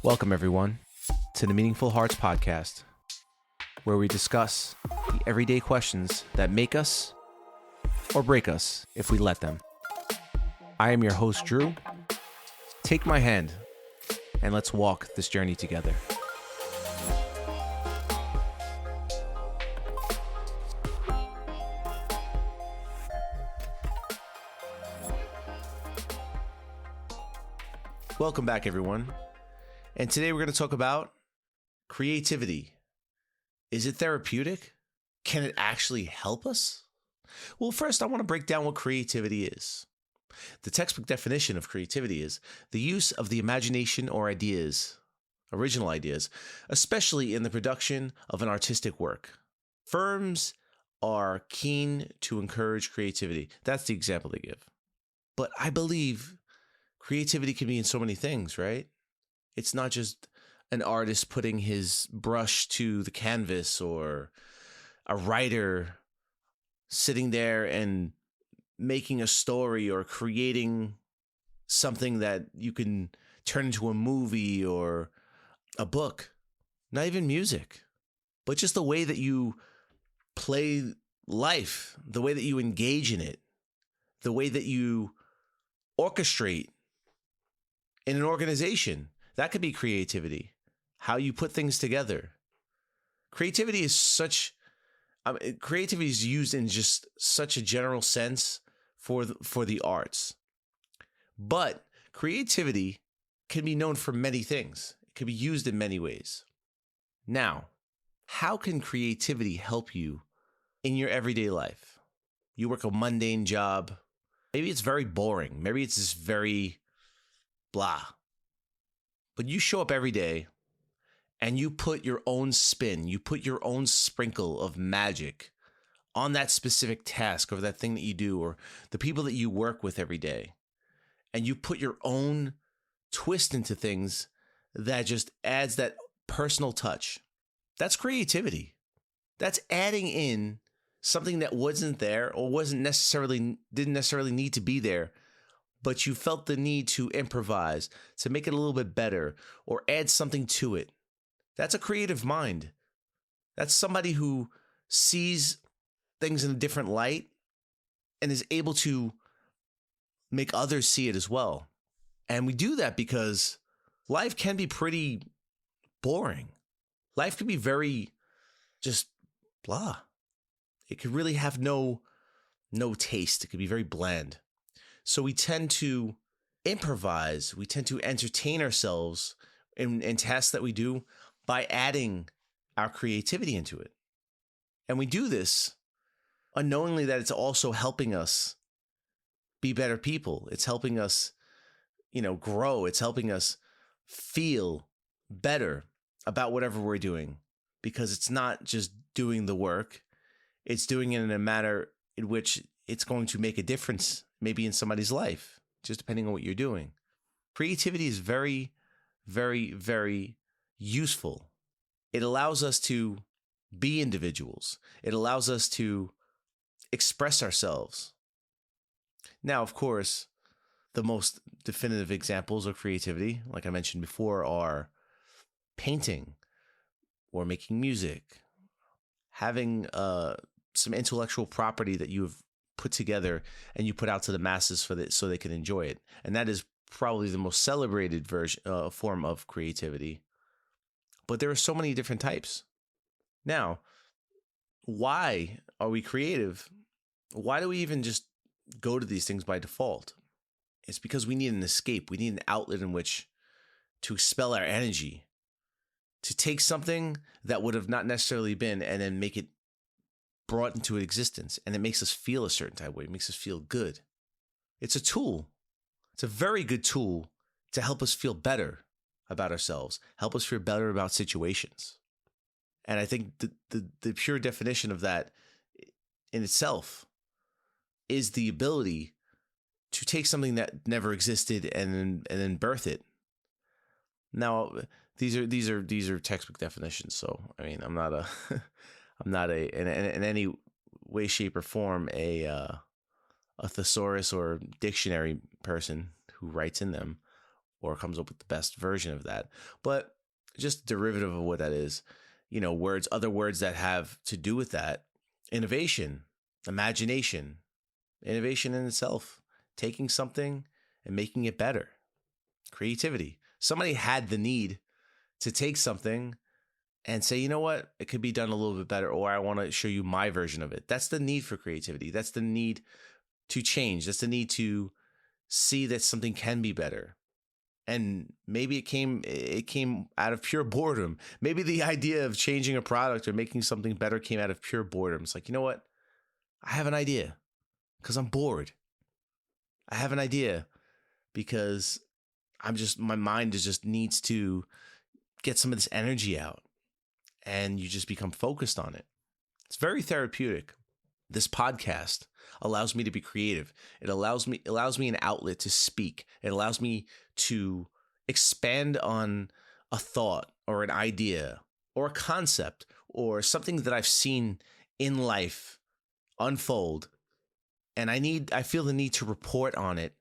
Welcome, everyone, to the Meaningful Hearts Podcast, where we discuss the everyday questions that make us or break us if we let them. I am your host, Drew. Take my hand and let's walk this journey together. Welcome back, everyone. And today we're going to talk about creativity. Is it therapeutic? Can it actually help us? Well, first, I want to break down what creativity is. The textbook definition of creativity is the use of the imagination or ideas, original ideas, especially in the production of an artistic work. Firms are keen to encourage creativity. That's the example they give. But I believe creativity can be in so many things, right? It's not just an artist putting his brush to the canvas or a writer sitting there and making a story or creating something that you can turn into a movie or a book. Not even music, but just the way that you play life, the way that you engage in it, the way that you orchestrate in an organization. That could be creativity. How you put things together. Creativity is creativity is used in just such a general sense for the arts. But creativity can be known for many things. It can be used in many ways. Now, how can creativity help you in your everyday life? You work a mundane job. Maybe it's very boring. Maybe it's just very blah. But you show up every day and you put your own spin, you put your own sprinkle of magic on that specific task or that thing that you do or the people that you work with every day. And you put your own twist into things that just adds that personal touch. That's creativity. That's adding in something that wasn't there or didn't necessarily need to be there, but you felt the need to improvise, to make it a little bit better, or add something to it. That's a creative mind. That's somebody who sees things in a different light and is able to make others see it as well. And we do that because life can be pretty boring. Life can be very just blah. It could really have no taste. It could be very bland. So we tend to improvise. We tend to entertain ourselves in tasks that we do by adding our creativity into it. And we do this unknowingly that it's also helping us be better people. It's helping us, grow. It's helping us feel better about whatever we're doing because it's not just doing the work. It's doing it in a manner in which it's going to make a difference maybe in somebody's life, just depending on what you're doing. Creativity is very, very, very useful. It allows us to be individuals. It allows us to express ourselves. Now, of course, the most definitive examples of creativity, like I mentioned before, are painting or making music, having some intellectual property that you've put together and you put out to the masses so they can enjoy it. And that is probably the most celebrated form of creativity. But there are so many different types. Now, why are we creative? Why do we even just go to these things by default? It's because we need an escape. We need an outlet in which to expel our energy, to take something that would have not necessarily been and then make it brought into existence, and it makes us feel a certain type of way. It makes us feel good. It's a tool. It's a very good tool to help us feel better about ourselves, help us feel better about situations. And I think the pure definition of that in itself is the ability to take something that never existed and then birth it. Now, these are textbook definitions, so I mean, I'm not in any way, shape, or form a thesaurus or dictionary person who writes in them or comes up with the best version of that. But just derivative of what that is, words, other words that have to do with that: innovation, imagination, innovation in itself, taking something and making it better, creativity. Somebody had the need to take something and say, you know what, it could be done a little bit better, or I want to show you my version of it. That's the need for creativity. That's the need to change. That's the need to see that something can be better. And maybe it came out of pure boredom. Maybe the idea of changing a product or making something better came out of pure boredom. It's like, you know what? I have an idea because I'm bored. I have an idea because my mind just needs to get some of this energy out, and you just become focused on it. It's very therapeutic. This podcast allows me to be creative. It allows me an outlet to speak. It allows me to expand on a thought or an idea or a concept or something that I've seen in life unfold. And I feel the need to report on it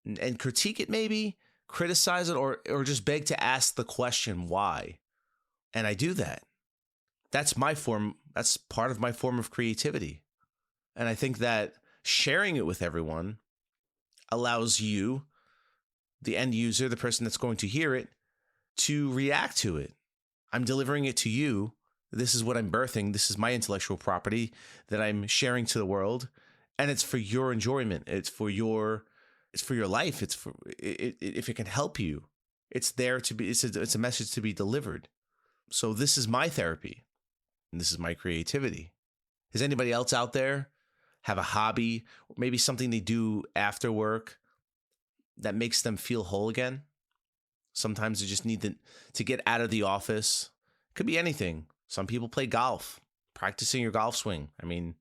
and critique it, maybe criticize it, or just beg to ask the question, why? And I do that. That's part of my form of creativity. And I think that sharing it with everyone allows you, the end user, the person that's going to hear it, to react to it. I'm delivering it to you. This is what I'm birthing. This is my intellectual property that I'm sharing to the world. And it's for your enjoyment. It's for your life. If it can help you, it's there to be, it's a message to be delivered. So this is my therapy, and this is my creativity. Does anybody else out there have a hobby, or maybe something they do after work that makes them feel whole again? Sometimes they just need to get out of the office. It could be anything. Some people play golf, practicing your golf swing. I mean,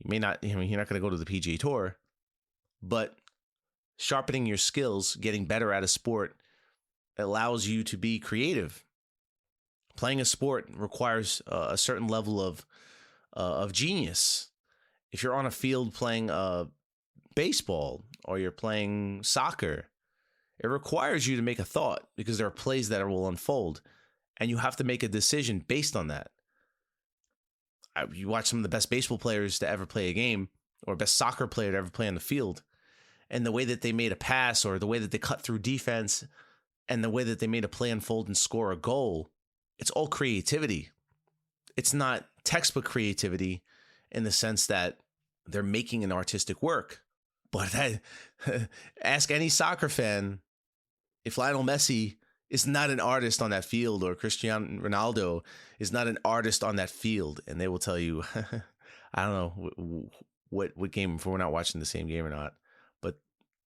you're not going to go to the PGA Tour, but sharpening your skills, getting better at a sport, allows you to be creative. Playing a sport requires a certain level of genius. If you're on a field playing baseball or you're playing soccer, it requires you to make a thought, because there are plays that will unfold, and you have to make a decision based on that. You watch some of the best baseball players to ever play a game, or best soccer player to ever play on the field, and the way that they made a pass, or the way that they cut through defense, and the way that they made a play unfold and score a goal, it's all creativity. It's not textbook creativity in the sense that they're making an artistic work. But ask any soccer fan if Lionel Messi is not an artist on that field, or Cristiano Ronaldo is not an artist on that field, and they will tell you, I don't know what game, if we're not watching the same game or not, but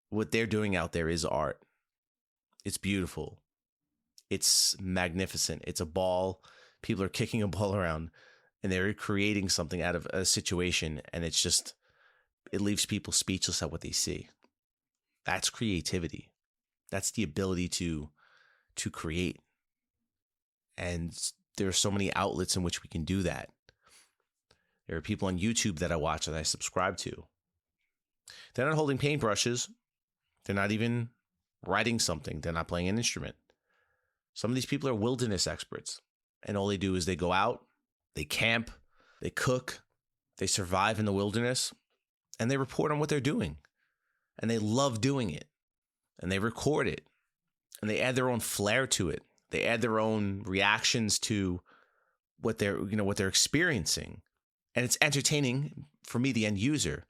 what they're doing out there is art. It's beautiful. It's magnificent. It's a ball. People are kicking a ball around, and they're creating something out of a situation, and it leaves people speechless at what they see. That's creativity. That's the ability to create. And there are so many outlets in which we can do that. There are people on YouTube that I watch that I subscribe to. They're not holding paintbrushes. They're not even writing something. They're not playing an instrument. Some of these people are wilderness experts, and all they do is they go out, they camp, they cook, they survive in the wilderness, and they report on what they're doing. And they love doing it, and they record it, and they add their own flair to it. They add their own reactions to what they're experiencing. And it's entertaining for me, the end user.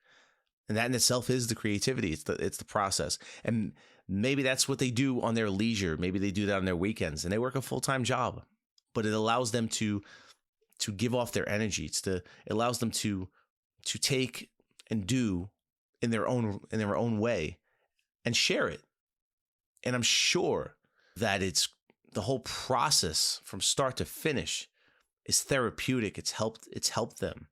And that in itself is the creativity. It's the process. And maybe that's what they do on their leisure. Maybe they do that on their weekends, and they work a full-time job. But it allows them to give off their energy. It allows them to take and do in their own way and share it. And I'm sure that it's the whole process from start to finish is therapeutic. It's helped them.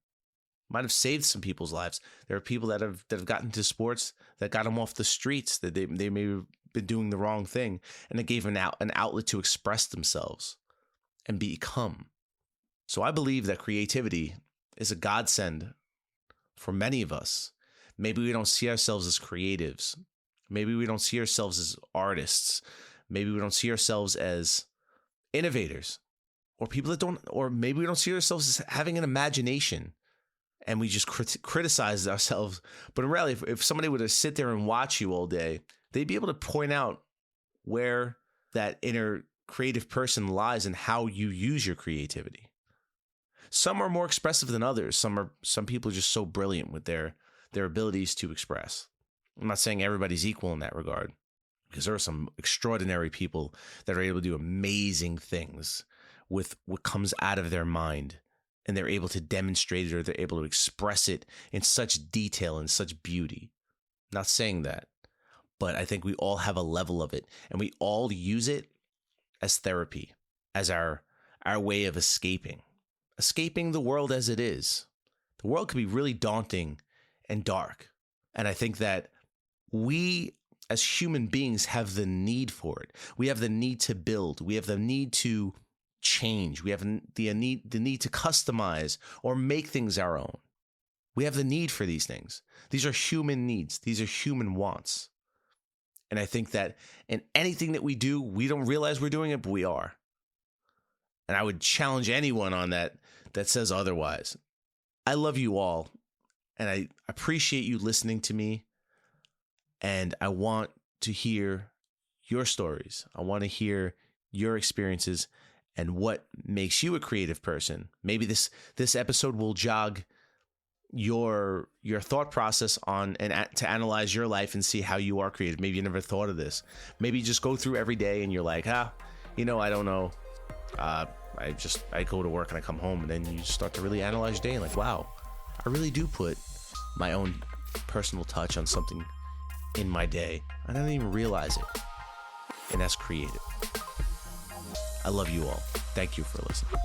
Might have saved some people's lives. There are people that have gotten into sports that got them off the streets, that they may have been doing the wrong thing, and it gave them an outlet to express themselves and become. So I believe that creativity is a godsend for many of us. Maybe we don't see ourselves as creatives. Maybe we don't see ourselves as artists. Maybe we don't see ourselves as innovators, or people that don't, or maybe we don't see ourselves as having an imagination, and we just criticize ourselves. But in reality, if somebody were to sit there and watch you all day, they'd be able to point out where that inner creative person lies and how you use your creativity. Some are more expressive than others. Some people are just so brilliant with their abilities to express. I'm not saying everybody's equal in that regard, because there are some extraordinary people that are able to do amazing things with what comes out of their mind, and they're able to demonstrate it, or they're able to express it in such detail and such beauty. Not saying that, but I think we all have a level of it, and we all use it as therapy, as our way of escaping the world as it is. The world can be really daunting and dark, and I think that we as human beings have the need for it. We have the need to build. We have the need to change. We have the need to customize or make things our own. We have the need for these things. These are human needs. These are human wants. And I think that in anything that we do, we don't realize we're doing it, but we are. And I would challenge anyone on that says otherwise. I love you all, and I appreciate you listening to me. And I want to hear your stories. I want to hear your experiences and what makes you a creative person. Maybe this episode will jog your thought process on and to analyze your life and see how you are creative. Maybe you never thought of this. Maybe you just go through every day and you're like, I don't know. I go to work and I come home, and then you start to really analyze your day and like, wow, I really do put my own personal touch on something in my day. I don't even realize it. And that's creative. I love you all. Thank you for listening.